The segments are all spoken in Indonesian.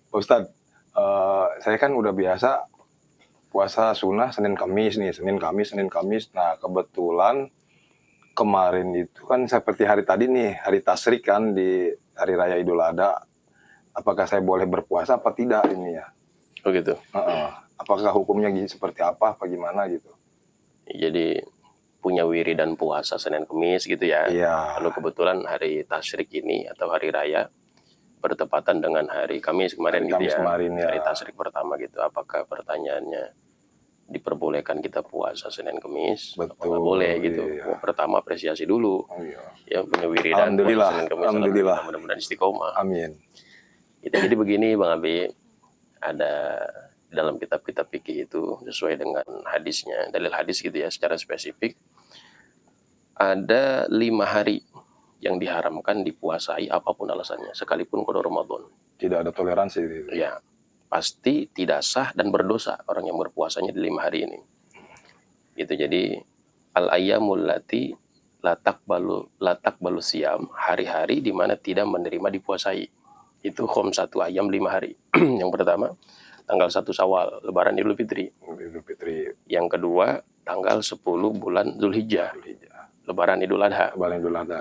Pak Ustadz, saya kan udah biasa puasa sunnah Senin Kamis nih, Senin Kamis, Senin Kamis. Nah, kebetulan kemarin itu kan seperti hari tadi nih, hari tasyrik kan di hari raya Idul Adha. Apakah saya boleh berpuasa apa tidak ini ya? Oh gitu. Apakah hukumnya seperti apa gimana gitu? Jadi punya wiridan puasa Senin Kamis gitu ya. Iya. Lalu kebetulan hari tasyrik ini atau hari raya bertepatan dengan hari Kamis kemarin Hari gitu Kamis ya. kemarin ya. Hari tasyrik pertama gitu. Apakah pertanyaannya diperbolehkan kita puasa Senin Kamis? Apa nggak boleh gitu? Iya. Pertama apresiasi dulu. Iya. Ya punya wiridan puasa Senin Kamis. Alhamdulillah. Mudah-mudahan istiqomah. Amin. Jadi begini Bang Abi, ada dalam kitab-kitab fikih itu sesuai dengan hadisnya, dalil hadis gitu ya, secara spesifik ada 5 hari yang diharamkan dipuasai apapun alasannya, sekalipun qada Ramadan. Tidak ada toleransi gitu. Ya, pasti tidak sah dan berdosa orang yang berpuasanya di 5 hari ini. Gitu. Jadi al-ayyamul lati latak balu siam, hari-hari di mana tidak menerima dipuasai. Itu khamsatu ayam 5 hari. Yang pertama tanggal 1 Syawal, lebaran Idul Fitri. Yang kedua tanggal 10 bulan Zulhijjah, lebaran Idul Adha.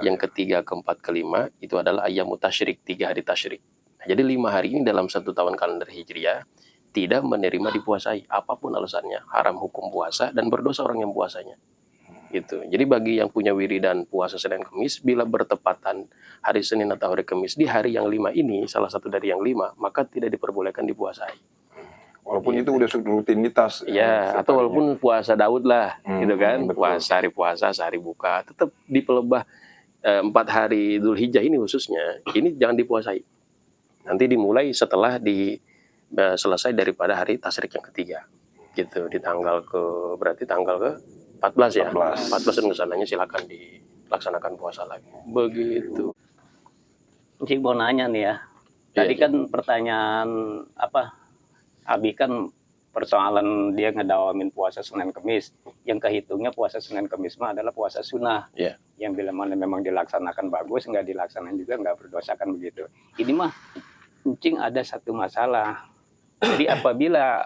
Yang ketiga, keempat, kelima itu adalah ayyamut tasyrik, 3 hari tasyrik. Nah, jadi 5 hari ini dalam 1 tahun kalender Hijriah tidak menerima dipuasai apapun alasannya, haram hukum puasa dan berdosa orang yang puasanya. Gitu. Jadi bagi yang punya wiridan puasa Senin Kamis, bila bertepatan hari Senin atau hari Kamis di hari yang 5 ini, salah satu dari yang 5, maka tidak diperbolehkan dipuasai. Walaupun itu udah rutinitas. Ya, atau walaupun puasa Daud lah, gitu kan. Puasa sehari buka, tetap dipelebah 4 hari Dzulhijjah ini khususnya, ini jangan dipuasai. Nanti dimulai setelah selesai daripada hari tasyrik yang ketiga. Gitu, di tanggal berarti tanggal ke 14 ya. 14 dan kesananya silakan dilaksanakan puasa lagi. Begitu. Cik mau nanya nih ya. Tadi kan pertanyaan Abi kan persoalan dia ngedawamin puasa Senin Kamis. Yang kehitungnya puasa Senin Kamis mah adalah puasa sunnah. Yang bila mana memang dilaksanakan bagus, nggak dilaksanakan juga nggak berdosakan begitu. Ini mah encing ada satu masalah. Jadi apabila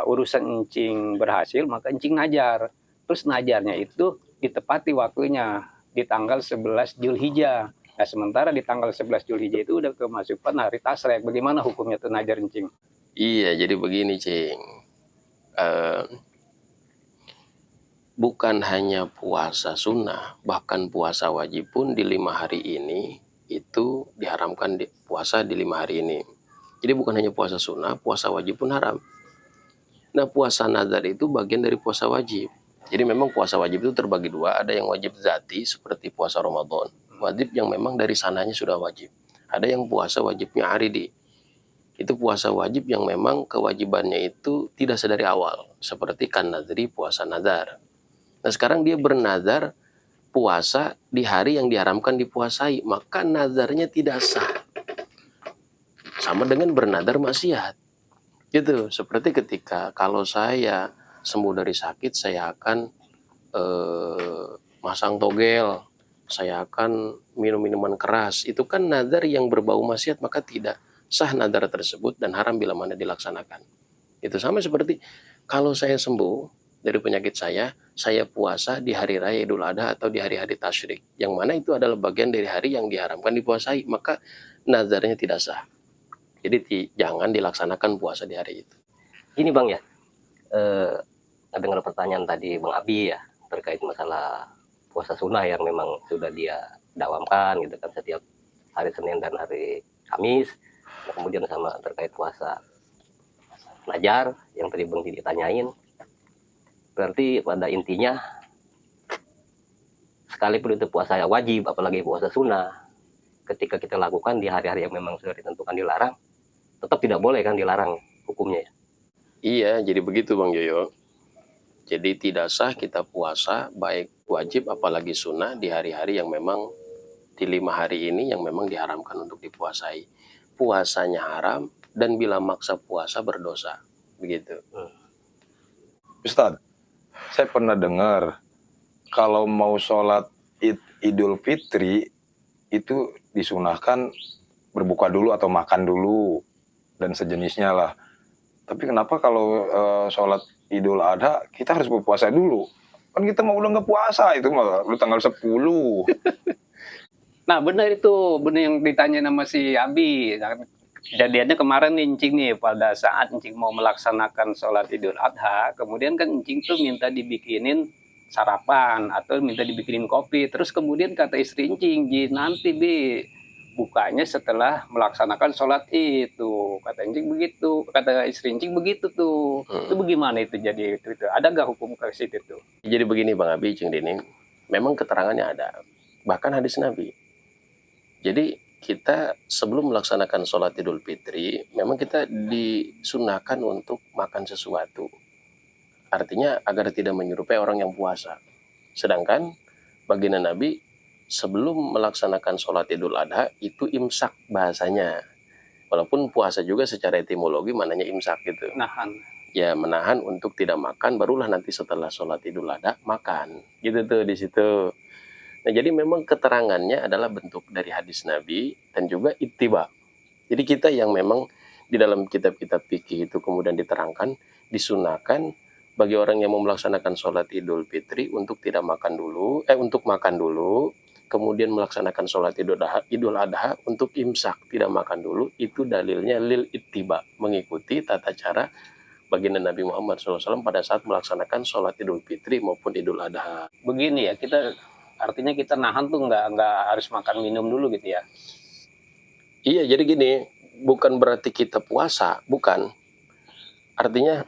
urusan encing berhasil, maka encing najar. Terus najarnya itu ditepati waktunya di tanggal 11 Zulhijjah. Nah, sementara di tanggal 11 Zulhijjah itu udah kemasukan hari tasyrik. Bagaimana hukumnya tuh najar encing? Iya, jadi begini, Cing. Bukan hanya puasa sunnah, bahkan puasa wajib pun di 5 hari ini itu diharamkan puasa di 5 hari ini. Jadi bukan hanya puasa sunnah, puasa wajib pun haram. Nah, puasa nazar itu bagian dari puasa wajib. Jadi memang puasa wajib itu terbagi 2, ada yang wajib zati seperti puasa Ramadan, wajib yang memang dari sananya sudah wajib. Ada yang puasa wajibnya aridi. Itu puasa wajib yang memang kewajibannya itu tidak sedari awal, seperti kan nadri, puasa nazar. Nah, sekarang dia bernazar puasa di hari yang diharamkan dipuasai, maka nazarnya tidak sah. Sama dengan bernazar maksiat. Gitu, seperti ketika kalau saya sembuh dari sakit, saya akan masang togel, saya akan minum minuman keras. Itu kan nazar yang berbau maksiat, maka tidak sah nazar tersebut dan haram bila mana dilaksanakan. Itu sama seperti kalau saya sembuh dari penyakit saya puasa di hari raya Idul Adha atau di hari-hari tasyrik, yang mana itu adalah bagian dari hari yang diharamkan dipuasai, maka nazarnya tidak sah. Jadi jangan dilaksanakan puasa di hari itu. Ini Bang ya, dengar pertanyaan tadi Bang Abi ya, terkait masalah puasa sunnah yang memang sudah dia dawamkan gitu kan setiap hari Senin dan hari Kamis. Nah, kemudian sama terkait puasa najar yang tadi Bang Didi tanyain, berarti pada intinya sekalipun itu puasa wajib, apalagi puasa sunnah, ketika kita lakukan di hari-hari yang memang sudah ditentukan dilarang, tetap tidak boleh kan dilarang hukumnya ya? Iya, jadi begitu Bang Yoyo. Jadi tidak sah kita puasa baik wajib apalagi sunnah di hari-hari yang memang di 5 hari ini yang memang diharamkan untuk dipuasai. Puasanya haram dan bila maksa puasa berdosa. Begitu. Ustadz, saya pernah dengar kalau mau sholat Idul Fitri itu disunahkan berbuka dulu atau makan dulu. dan sejenisnya lah. Tapi kenapa kalau sholat Idul Adha kita harus berpuasa dulu? Kan kita mau udah nggak puasa itu mah udah tanggal 10. Nah benar itu, benar yang ditanya nama si Abi. Kejadiannya kemarin nih Encing nih, pada saat Encing mau melaksanakan sholat Idul Adha, kemudian kan Encing tuh minta dibikinin sarapan atau minta dibikinin kopi. Terus kemudian kata istri Encing, "Ji, nanti Bi, bukanya setelah melaksanakan sholat itu." Kata Encing begitu, kata istri Encing begitu tuh. Itu bagaimana itu jadi itu? Ada gak hukum ke situ tuh? Jadi begini Bang Abi, Cing Dini, memang keterangannya ada, bahkan hadis Nabi. Jadi kita sebelum melaksanakan sholat Idul Fitri, memang kita disunahkan untuk makan sesuatu. Artinya agar tidak menyerupai orang yang puasa. Sedangkan baginda Nabi sebelum melaksanakan sholat Idul Adha itu imsak bahasanya. Walaupun puasa juga secara etimologi mananya imsak gitu. Nahan. Ya menahan untuk tidak makan, barulah nanti setelah sholat Idul Adha makan. Gitu tuh di situ. Nah jadi memang keterangannya adalah bentuk dari hadis Nabi dan juga ittiba. Jadi kita yang memang di dalam kitab-kitab fikih itu kemudian diterangkan, disunahkan bagi orang yang mau melaksanakan sholat Idul Fitri untuk tidak makan dulu, untuk makan dulu, kemudian melaksanakan sholat Idul Adha untuk imsak, tidak makan dulu, itu dalilnya lil ittiba, mengikuti tata cara baginda Nabi Muhammad SAW pada saat melaksanakan sholat Idul Fitri maupun Idul Adha. Begini ya, artinya kita nahan tuh nggak harus makan minum dulu gitu ya. Iya, jadi gini, bukan berarti kita puasa, bukan. Artinya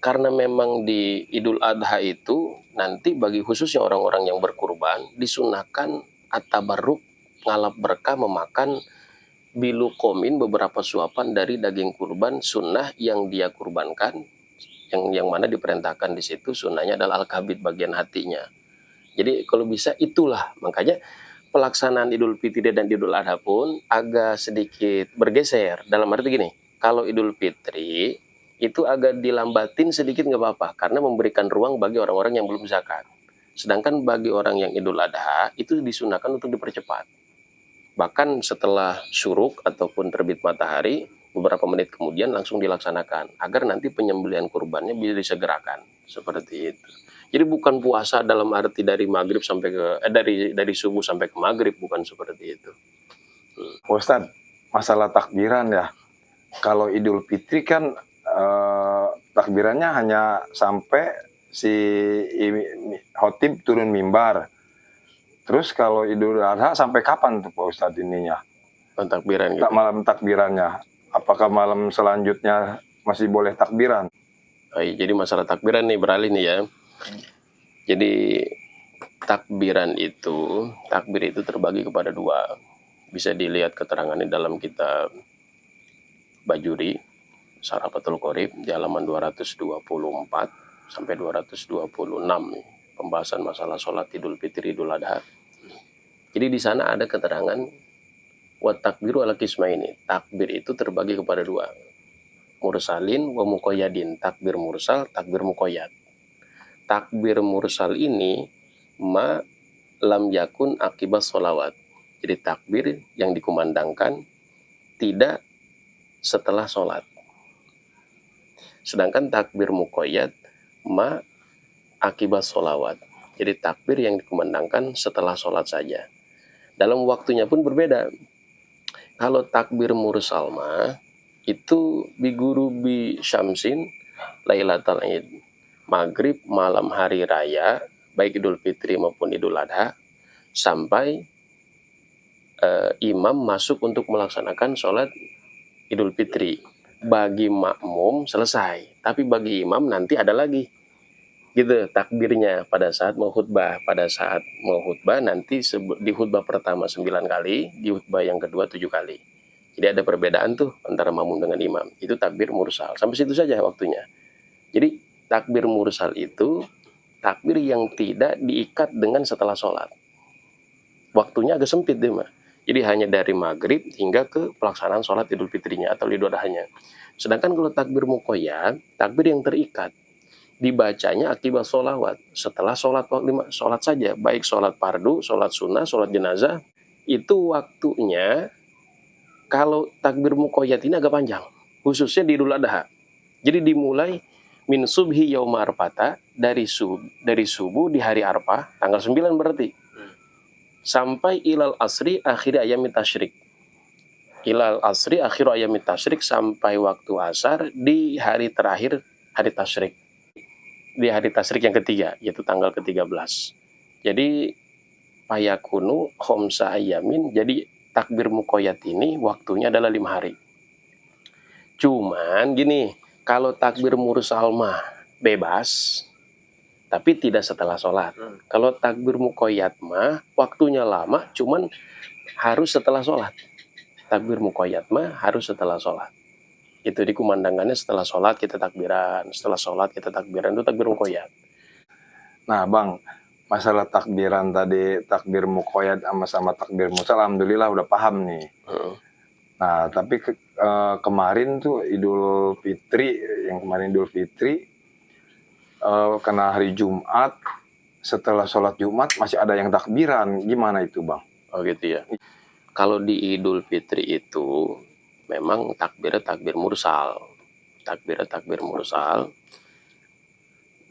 karena memang di Idul Adha itu nanti bagi khususnya orang-orang yang berkurban disunahkan at-tabarruk, ngalap berkah, memakan bilukomin, beberapa suapan dari daging kurban sunnah yang dia kurbankan, yang mana diperintahkan di situ sunnahnya adalah al-kabid, bagian hatinya. Jadi kalau bisa itulah, makanya pelaksanaan Idul Fitri dan Idul Adha pun agak sedikit bergeser. Dalam arti gini, kalau Idul Fitri itu agak dilambatin sedikit nggak apa-apa, karena memberikan ruang bagi orang-orang yang belum zakat. Sedangkan bagi orang yang Idul Adha itu disunahkan untuk dipercepat. Bahkan setelah syuruk ataupun terbit matahari, beberapa menit kemudian langsung dilaksanakan, agar nanti penyembelihan kurbannya bisa disegerakan. Seperti itu. Jadi bukan puasa dalam arti dari maghrib sampai ke dari subuh sampai ke maghrib, bukan seperti itu. Ustadz, masalah takbiran ya. Kalau Idul Fitri kan takbirannya hanya sampai si khotib turun mimbar. Terus kalau Idul Adha sampai kapan tuh Pak Ustadz ininya? Takbiran gitu. Malam takbirannya. Apakah malam selanjutnya masih boleh takbiran? Jadi masalah takbiran nih beralih nih ya. Jadi takbir itu terbagi kepada dua. Bisa dilihat keterangannya dalam kitab Bajuri, Syarafatul Qorib di halaman 224 sampai 226 nih, pembahasan masalah sholat Idul Fitri Idul Adha. Jadi di sana ada keterangan wa takbiru ala qismaini. Takbir itu terbagi kepada dua. Mursalin wa muqayyadin. Takbir mursal, takbir muqayyad. Takbir mursal ini ma lam yakun akibat sholawat. Jadi takbir yang dikumandangkan tidak setelah sholat. Sedangkan takbir muqayyad ma akibat sholawat. Jadi takbir yang dikumandangkan setelah sholat saja. Dalam waktunya pun berbeda. Kalau takbir mursal ma itu bigurubi syamsin lailatul id. Maghrib malam hari raya, baik Idul Fitri maupun Idul Adha, sampai imam masuk untuk melaksanakan sholat Idul Fitri. Bagi makmum selesai, tapi bagi imam nanti ada lagi. Gitu takbirnya pada saat mau khutbah. Pada saat mau khutbah nanti di khutbah pertama 9 kali, di khutbah yang kedua 7 kali. Jadi ada perbedaan tuh antara makmum dengan imam. Itu takbir mursal. Sampai situ saja waktunya. Jadi takbir mursal itu takbir yang tidak diikat dengan setelah sholat. Waktunya agak sempit deh mah. Jadi hanya dari maghrib hingga ke pelaksanaan sholat Idul Fitrinya atau Idul Adhanya. Sedangkan kalau takbir muqayyad, takbir yang terikat, dibacanya akibat sholawat. Setelah sholat saja, baik sholat fardu, sholat sunnah, sholat jenazah, itu waktunya Kalau takbir muqayyad ini agak panjang, khususnya di Idul Adha. Jadi dimulai min subhi yauma arfata, dari subuh di hari Arfah, tanggal 9 berarti. Sampai ilal asri akhir ayam tasyrik. Ilal asri akhir ayam tasyrik, sampai waktu asar di hari terakhir hari tasyrik. Di hari tasyrik yang ketiga, yaitu tanggal ke-13. Jadi payakunu khomsa ayamin, jadi takbir muqayyad ini waktunya adalah 5 hari. Cuman gini, kalau takbir mursal mah bebas, tapi tidak setelah sholat. Kalau takbir muqayyad mah waktunya lama, cuman harus setelah sholat. Takbir muqayyad mah harus setelah sholat. Itu dikumandangkannya setelah sholat kita takbiran, setelah sholat kita takbiran, itu takbir muqayyad. Nah Bang, masalah takbiran tadi, takbir muqayyad sama takbir mursal, alhamdulillah udah paham nih. Nah tapi kemarin tuh Idul Fitri, karena hari Jumat, setelah sholat Jumat masih ada yang takbiran, gimana itu Bang? Oh gitu ya. Kalau di Idul Fitri itu memang takbirnya takbir mursal. Takbirnya takbir mursal.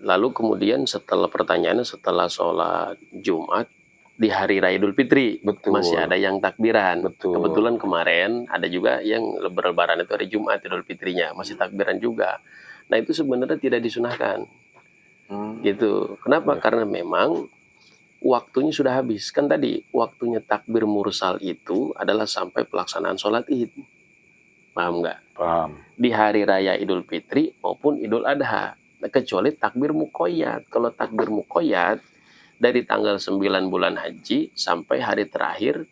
Lalu kemudian setelah pertanyaannya setelah sholat Jumat di hari Raya Idul Fitri, Betul. masih ada yang takbiran. Betul. Kebetulan kemarin ada juga yang berlebaran itu hari Jumat Idul Fitrinya, masih takbiran juga. Nah itu sebenarnya tidak disunahkan. Gitu. Kenapa? Karena memang waktunya sudah habis. Kan tadi waktunya takbir mursal itu adalah sampai pelaksanaan sholat id. Paham nggak? Paham. Di hari raya Idul Fitri maupun Idul Adha. Nah, kecuali takbir muqayyad. Kalau takbir muqayyad dari tanggal 9 bulan haji sampai hari terakhir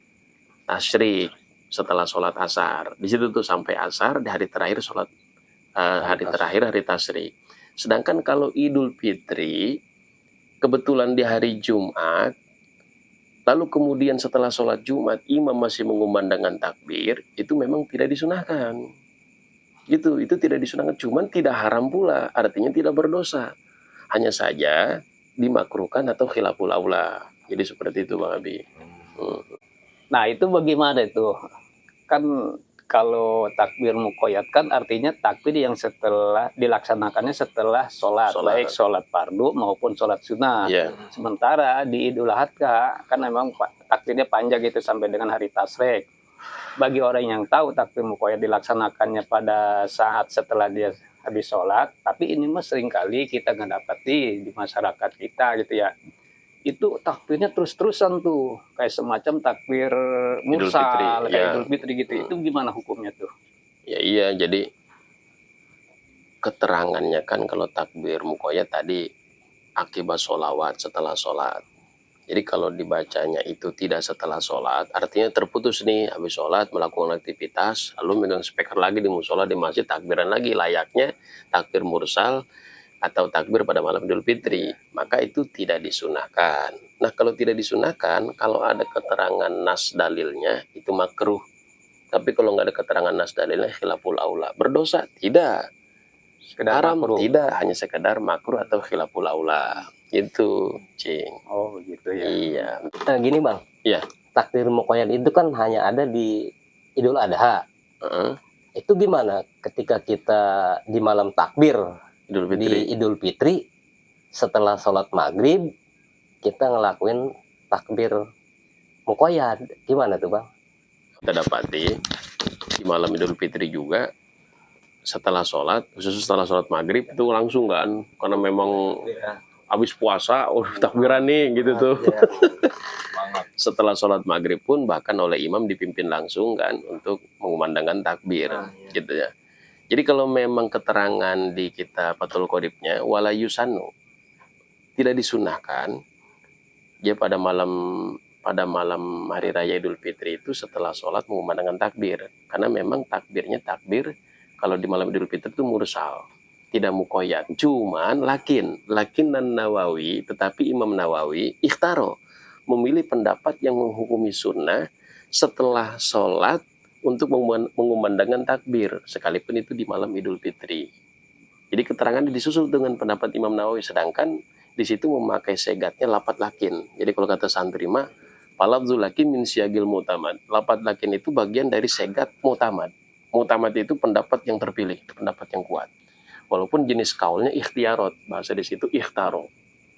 tasyrik setelah sholat asar. Di situ tuh sampai asar, di hari terakhir sholat terakhir hari tasyrik. Sedangkan kalau Idul Fitri kebetulan di hari Jumat, lalu kemudian setelah sholat Jumat imam masih mengumandangkan takbir, itu memang tidak disunahkan. Itu tidak disunahkan, cuman tidak haram pula, artinya tidak berdosa. Hanya saja dimakruhkan atau khilaful aula. Jadi seperti itu Bang Abi. Nah itu bagaimana itu? Kan kalau takbir muqayyad kan artinya takbir yang setelah dilaksanakannya setelah sholat. Baik sholat fardu maupun sholat sunnah. Yeah. Sementara di Idul Adha kan memang takbirnya panjang itu sampai dengan hari tasyrik. Bagi orang yang tahu takbir muqayyad dilaksanakannya pada saat setelah dia habis sholat, tapi ini mah seringkali kita nggak dapati di masyarakat kita gitu ya. Itu takbirnya terus-terusan tuh, kayak semacam takbir mursal, kayak Idul Fitri gitu. Itu gimana hukumnya tuh? Ya iya, jadi keterangannya kan kalau takbir muqayyad tadi akibat sholawat, setelah sholat. Jadi kalau dibacanya itu tidak setelah sholat, artinya terputus nih, habis sholat melakukan aktivitas, lalu megang speaker lagi di musola, di masjid, takbiran lagi, layaknya takbir mursal atau takbir pada malam Idul Fitri, maka itu tidak disunahkan. Nah kalau tidak disunahkan, kalau ada keterangan nas dalilnya itu makruh. Tapi kalau nggak ada keterangan nas dalilnya khilaful aula. Berdosa? Tidak. Sekedar Haram? makruh. Tidak. Hanya sekedar makruh atau khilaful aula. Itu, Cing. Oh gitu ya. Iya. Nah, gini Bang, Iya. takbir muqayyad itu kan hanya ada di Idul Adha. Itu gimana ketika kita di malam takbir Idul Fitri. di Idul Fitri setelah sholat maghrib kita ngelakuin takbir muqayyad, gimana tuh Bang? Kita dapati di malam Idul Fitri juga setelah sholat, khusus setelah sholat maghrib itu langsung kan, karena memang habis puasa, takbiran nih gitu tuh. Setelah sholat maghrib pun bahkan oleh imam dipimpin langsung kan untuk mengumandangkan takbir, gitu ya. Jadi kalau memang keterangan di kitab Fathul Qoribnya wala yusanu, tidak disunahkan dia pada malam hari raya Idul Fitri itu setelah sholat mengumandangkan takbir, karena memang takbirnya takbir kalau di malam Idul Fitri itu mursal, tidak muqayyad. Cuman lakinan Nawawi, tetapi Imam Nawawi ikhtaro, memilih pendapat yang menghukumi sunnah setelah sholat untuk mengumandangkan takbir, sekalipun itu di malam Idul Fitri. Jadi keterangan disusul dengan pendapat Imam Nawawi, sedangkan di situ memakai segatnya lapat lakin. Jadi kalau kata santri mah Falafzul lakin min syagil mu'tamad. Lafaz lakin itu bagian dari segat mu'tamad. Mu'tamad itu pendapat yang terpilih, pendapat yang kuat. Walaupun jenis kaulnya ikhtiarot, bahasa di situ ikhtaro.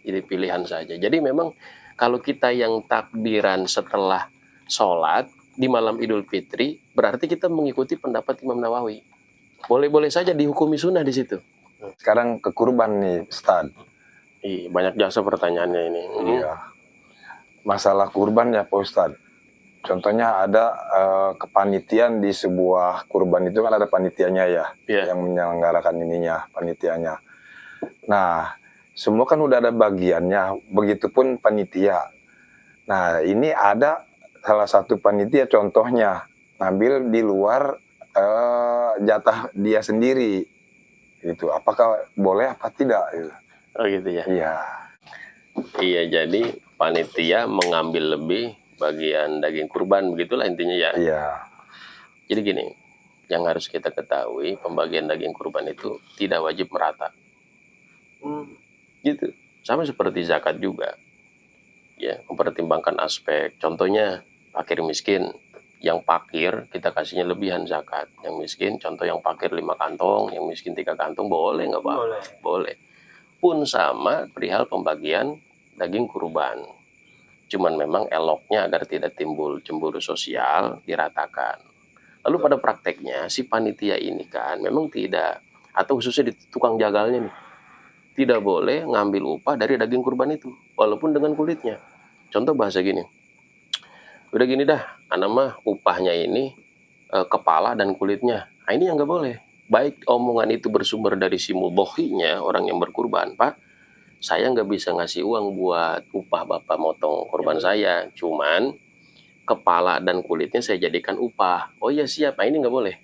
Jadi pilihan saja. Jadi memang kalau kita yang takbiran setelah sholat di malam Idul Fitri, berarti kita mengikuti pendapat Imam Nawawi. Boleh-boleh saja dihukumi sunnah di situ. Sekarang ke kurban nih, Ustad. Banyak jasa pertanyaannya ini. Iya. Masalah kurban ya Pak Ustad. Contohnya ada kepanitiaan di sebuah kurban itu kan ada panitianya ya, Iya. yang menyelenggarakan ininya, panitianya. Nah, semua kan udah ada bagiannya, begitupun panitia. Nah, ini ada salah satu panitia contohnya ngambil di luar jatah dia sendiri. Itu apakah boleh apa tidak? Oh gitu ya. Iya. Iya, jadi panitia mengambil lebih bagian daging kurban, begitulah intinya ya. Iya. Jadi gini, yang harus kita ketahui, pembagian daging kurban itu tidak wajib merata. Gitu. Sama seperti zakat juga. Ya, mempertimbangkan aspek. Contohnya fakir miskin. Yang fakir kita kasihnya lebihan zakat. Yang miskin, contoh yang fakir 5 kantong, yang miskin 3 kantong, boleh nggak Pak? Boleh. Pun sama perihal pembagian daging kurban. Cuman memang eloknya agar tidak timbul cemburu sosial, diratakan. Lalu pada prakteknya si panitia ini kan memang tidak, atau khususnya di tukang jagalnya nih, tidak boleh ngambil upah dari daging kurban itu, walaupun dengan kulitnya. Contoh bahasa gini, udah gini dah, anak mah upahnya ini kepala dan kulitnya. Nah ini yang nggak boleh. Baik omongan itu bersumber dari si mudhohinya, orang yang berkurban, Pak, saya nggak bisa ngasih uang buat upah Bapak motong kurban saya, cuman kepala dan kulitnya saya jadikan upah. Oh iya siap, nah ini nggak boleh.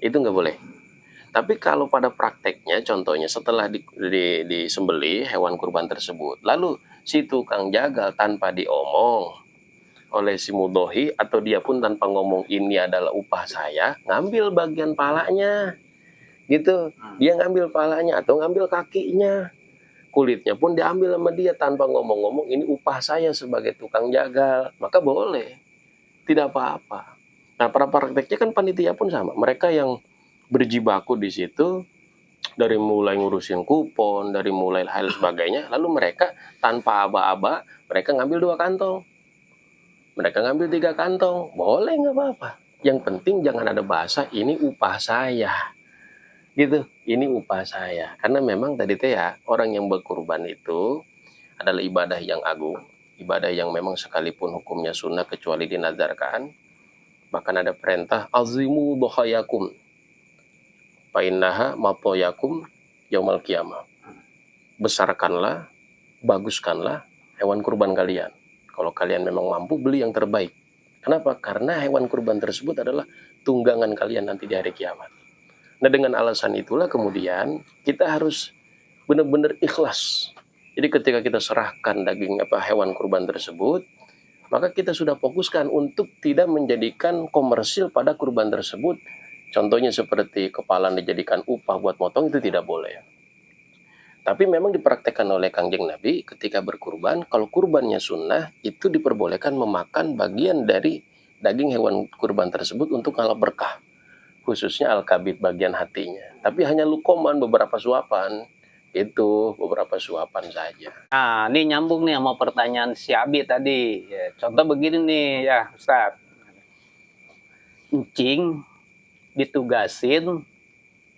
Itu nggak boleh. Tapi kalau pada prakteknya, contohnya setelah disembelih hewan kurban tersebut, lalu si tukang jagal tanpa diomong oleh si mudhohi, atau dia pun tanpa ngomong ini adalah upah saya, ngambil bagian palanya, gitu. Dia ngambil palanya atau ngambil kakinya. Kulitnya pun diambil sama dia tanpa ngomong-ngomong ini upah saya sebagai tukang jagal, maka boleh, tidak apa-apa. Nah, para prakteknya kan panitia pun sama, mereka yang berjibaku di situ dari mulai ngurusin kupon, dari mulai hal sebagainya, lalu mereka tanpa aba-aba mereka ngambil 2 kantong, mereka ngambil 3 kantong, boleh nggak apa-apa. Yang penting jangan ada bahasa ini upah saya. Gitu, ini upah saya. Karena memang tadi teh ya, orang yang berkurban itu adalah ibadah yang agung, ibadah yang memang sekalipun hukumnya sunnah kecuali dinazarkan. Bahkan ada perintah azimu dohayakum fa innaha matoyakum yaumal qiyamah. Besarkanlah, baguskanlah hewan kurban kalian. Kalau kalian memang mampu, beli yang terbaik. Kenapa? Karena hewan kurban tersebut adalah tunggangan kalian nanti di hari kiamat. Nah dengan alasan itulah kemudian kita harus benar-benar ikhlas. Jadi ketika kita serahkan daging hewan kurban tersebut, maka kita sudah fokuskan untuk tidak menjadikan komersil pada kurban tersebut. Contohnya seperti kepala dijadikan upah buat motong, itu tidak boleh. Tapi memang dipraktekkan oleh Kangjeng Nabi ketika berkurban, kalau kurbannya sunnah, itu diperbolehkan memakan bagian dari daging hewan kurban tersebut untuk ngalap berkah. Khususnya al-kabid bagian hatinya. Tapi hanya lukoman beberapa suapan. Itu beberapa suapan saja. Nah, ini nyambung nih sama pertanyaan si Abi tadi. Ya, contoh begini nih ya, Ustaz. Encing ditugasin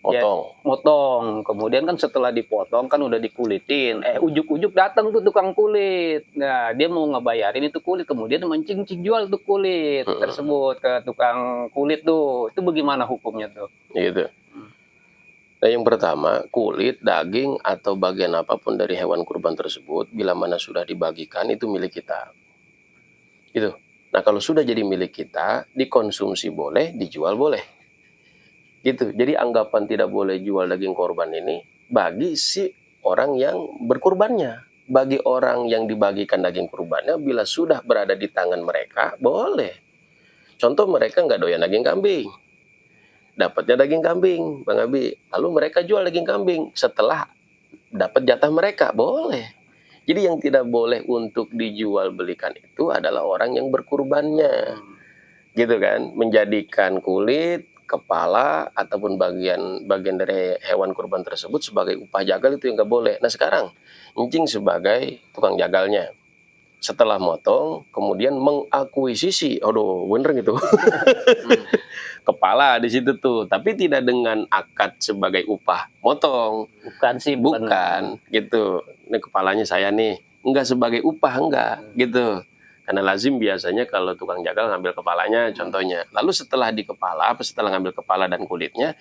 ya, motong. Kemudian kan setelah dipotong kan udah dikulitin. Ujuk-ujuk datang tuh tukang kulit. Nah, dia mau ngebayarin itu kulit. Kemudian mencing-cing jual tuh kulit tersebut ke tukang kulit tuh. Itu bagaimana hukumnya tuh? Gitu. Nah, yang pertama, kulit, daging, atau bagian apapun dari hewan kurban tersebut, bila mana sudah dibagikan, itu milik kita. Gitu. Nah, kalau sudah jadi milik kita, dikonsumsi boleh, dijual boleh. Gitu. Jadi anggapan tidak boleh jual daging korban ini bagi si orang yang berkurbannya. Bagi orang yang dibagikan daging kurbannya, bila sudah berada di tangan mereka, boleh. Contoh mereka nggak doyan daging kambing. Dapatnya daging kambing, Bang Abi. Lalu mereka jual daging kambing setelah dapat jatah mereka, boleh. Jadi yang tidak boleh untuk dijual belikan itu adalah orang yang berkurbannya, gitu kan? Menjadikan kulit, kepala ataupun bagian dari hewan kurban tersebut sebagai upah jagal itu yang nggak boleh. Nah sekarang encing sebagai tukang jagalnya. Setelah motong, kemudian mengakuisisi, aduh bener gitu, kepala di situ tuh, tapi tidak dengan akad sebagai upah motong, Bukan sih, bukan gitu. Ini kepalanya saya nih, enggak sebagai upah, enggak gitu. Karena lazim biasanya kalau tukang jagal ngambil kepalanya, contohnya. Lalu setelah di kepala, setelah ngambil kepala dan kulitnya,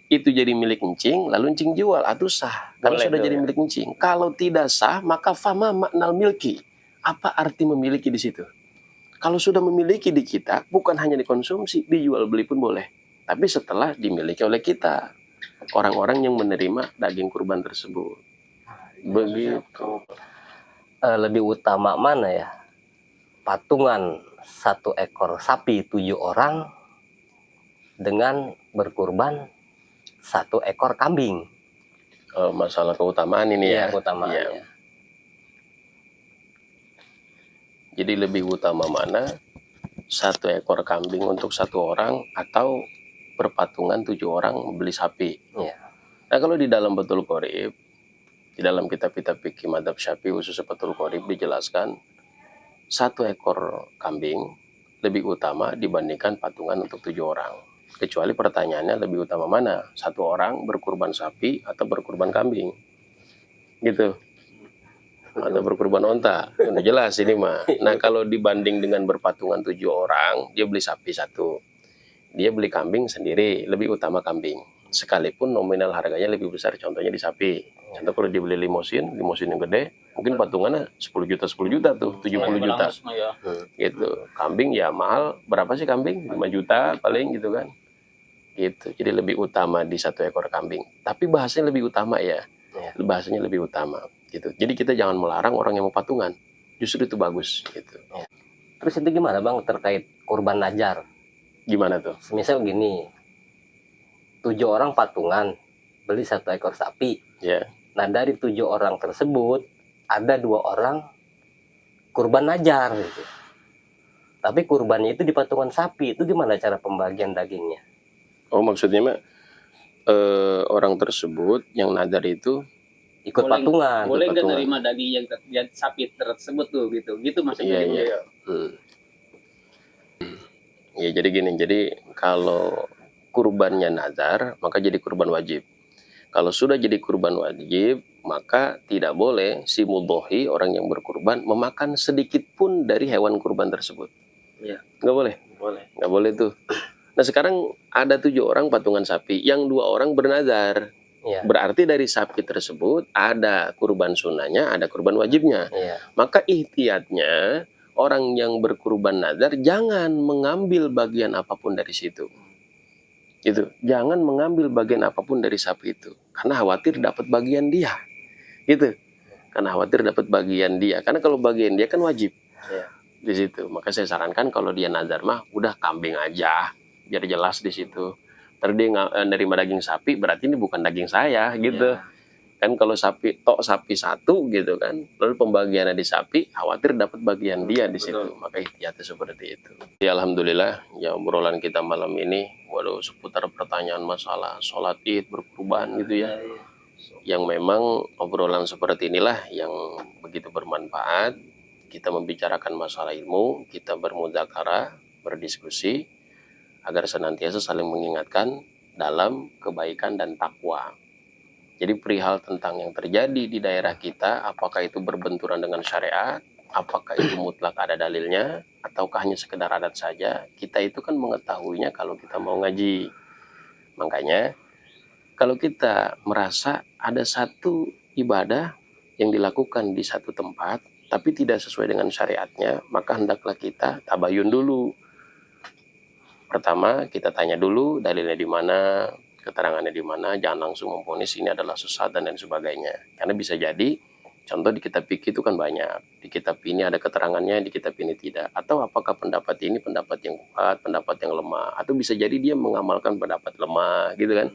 itu jadi milik encing, lalu encing jual, atau sah. Kalau Boleh sudah tuh, jadi ya. milik encing. Kalau tidak sah, maka fama maknal milki. Apa arti memiliki di situ? Kalau sudah memiliki di kita, bukan hanya dikonsumsi, dijual beli pun boleh. Tapi setelah dimiliki oleh kita, orang-orang yang menerima daging kurban tersebut. Begitu. Lebih utama mana ya? Patungan 1 ekor sapi 7 orang dengan berkurban 1 ekor kambing. Masalah keutamaan ini ya. Iya, keutamaannya. Iya. Jadi lebih utama mana? 1 ekor kambing untuk 1 orang atau berpatungan 7 orang membeli sapi. Iya. Nah kalau di dalam Bathul Qorib, di dalam kitab-kitab fikih madzhab Syafi'i khususnya Bathul Qorib dijelaskan 1 ekor kambing lebih utama dibandingkan patungan untuk 7 orang. Kecuali pertanyaannya lebih utama mana? 1 orang berkurban sapi atau berkurban kambing? Gitu. Atau berkurban onta. Udah jelas ini mah. Nah kalau dibanding dengan berpatungan 7 orang, dia beli sapi 1. Dia beli kambing sendiri, lebih utama kambing. Sekalipun nominal harganya lebih besar, contohnya di sapi. Contoh kalau dibeli limosin yang gede, mungkin patungannya 10 juta tuh, 70 juta. Gitu. Kambing ya mahal, berapa sih kambing? 5 juta paling gitu kan. Gitu. Jadi lebih utama di 1 ekor kambing. Tapi bahasanya lebih utama ya. Bahasanya lebih utama gitu. Jadi kita jangan melarang orang yang mau patungan. Justru itu bagus gitu. Terus itu gimana Bang terkait kurban najar? Gimana tuh? Misal gini, 7 orang patungan beli 1 ekor sapi. Ya. Nah dari 7 orang tersebut ada 2 orang kurban najar gitu. Tapi kurbannya itu di patungan sapi, itu gimana cara pembagian dagingnya? Oh maksudnya mah orang tersebut yang nadar itu Ikut patungan. Boleh nggak patungan. nerima daging yang sapi tersebut tuh gitu maksudnya. Iya. Ya jadi gini, jadi kalau kurbannya nazar maka jadi kurban wajib. Kalau sudah jadi kurban wajib maka tidak boleh si mudhohi orang yang berkurban memakan sedikit pun dari hewan kurban tersebut. Iya. Nggak boleh. Nggak boleh tuh. Nah sekarang ada 7 orang patungan sapi, yang 2 orang bernazar. Iya. Berarti dari sapi tersebut ada kurban sunnahnya, ada kurban wajibnya. Iya. Maka ihtiyatnya orang yang berkurban nazar jangan mengambil bagian apapun dari situ. Gitu. Jangan mengambil bagian apapun dari sapi itu. Karena khawatir dapat bagian dia. Gitu. Karena khawatir dapat bagian dia. Karena kalau bagian dia kan wajib. Iya. Di situ. Maka saya sarankan kalau dia nazar mah udah kambing aja. Biar jelas di situ. Terus dia nerima daging sapi, berarti ini bukan daging saya gitu. Kan kalau sapi sapi 1 gitu kan, lalu pembagiannya di sapi, khawatir dapat bagian dia di situ. Maka ihtiyatnya seperti itu. Ya alhamdulillah, ya obrolan kita malam ini waduh seputar pertanyaan masalah sholat id, berkurban gitu ya. Yang memang obrolan seperti inilah yang begitu bermanfaat. Kita membicarakan masalah ilmu, kita bermudzakarah, berdiskusi agar senantiasa saling mengingatkan dalam kebaikan dan takwa. Jadi perihal tentang yang terjadi di daerah kita, apakah itu berbenturan dengan syariat, apakah itu mutlak ada dalilnya, ataukah hanya sekedar adat saja, kita itu kan mengetahuinya kalau kita mau ngaji. Makanya kalau kita merasa ada satu ibadah yang dilakukan di satu tempat, tapi tidak sesuai dengan syariatnya, maka hendaklah kita tabayun dulu. Pertama, kita tanya dulu dalilnya di mana, keterangannya di mana, jangan langsung memvonis ini adalah sesat dan lain sebagainya. Karena bisa jadi, contoh di kitab fikih itu kan banyak. Di kitab ini ada keterangannya, di kitab ini tidak. Atau apakah pendapat ini pendapat yang kuat, pendapat yang lemah. Atau bisa jadi dia mengamalkan pendapat lemah, gitu kan.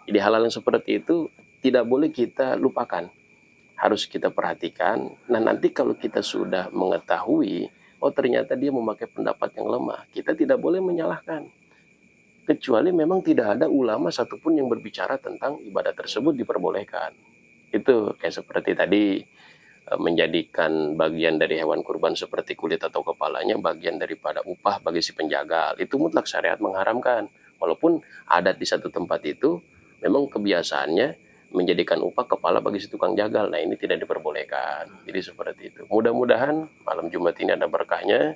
Jadi hal-hal yang seperti itu tidak boleh kita lupakan. harus kita perhatikan. Nah, nanti kalau kita sudah mengetahui, oh ternyata dia memakai pendapat yang lemah, kita tidak boleh menyalahkan. Kecuali memang tidak ada ulama satupun yang berbicara tentang ibadah tersebut diperbolehkan. Itu kayak seperti tadi, menjadikan bagian dari hewan kurban seperti kulit atau kepalanya bagian daripada upah bagi si penjagal. Itu mutlak syariat mengharamkan. Walaupun adat di satu tempat itu memang kebiasaannya menjadikan upah kepala bagi si tukang jagal. Nah, ini tidak diperbolehkan. Jadi seperti itu. Mudah-mudahan malam Jumat ini ada berkahnya.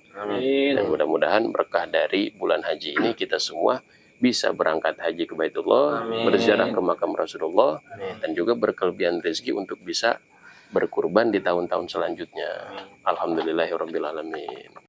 Dan mudah-mudahan berkah dari bulan haji ini kita semua bisa berangkat haji ke Baitullah, berziarah ke makam Rasulullah, dan juga berkelebihan rezeki untuk bisa berkurban di tahun-tahun selanjutnya. Alhamdulillahirabbil alamin.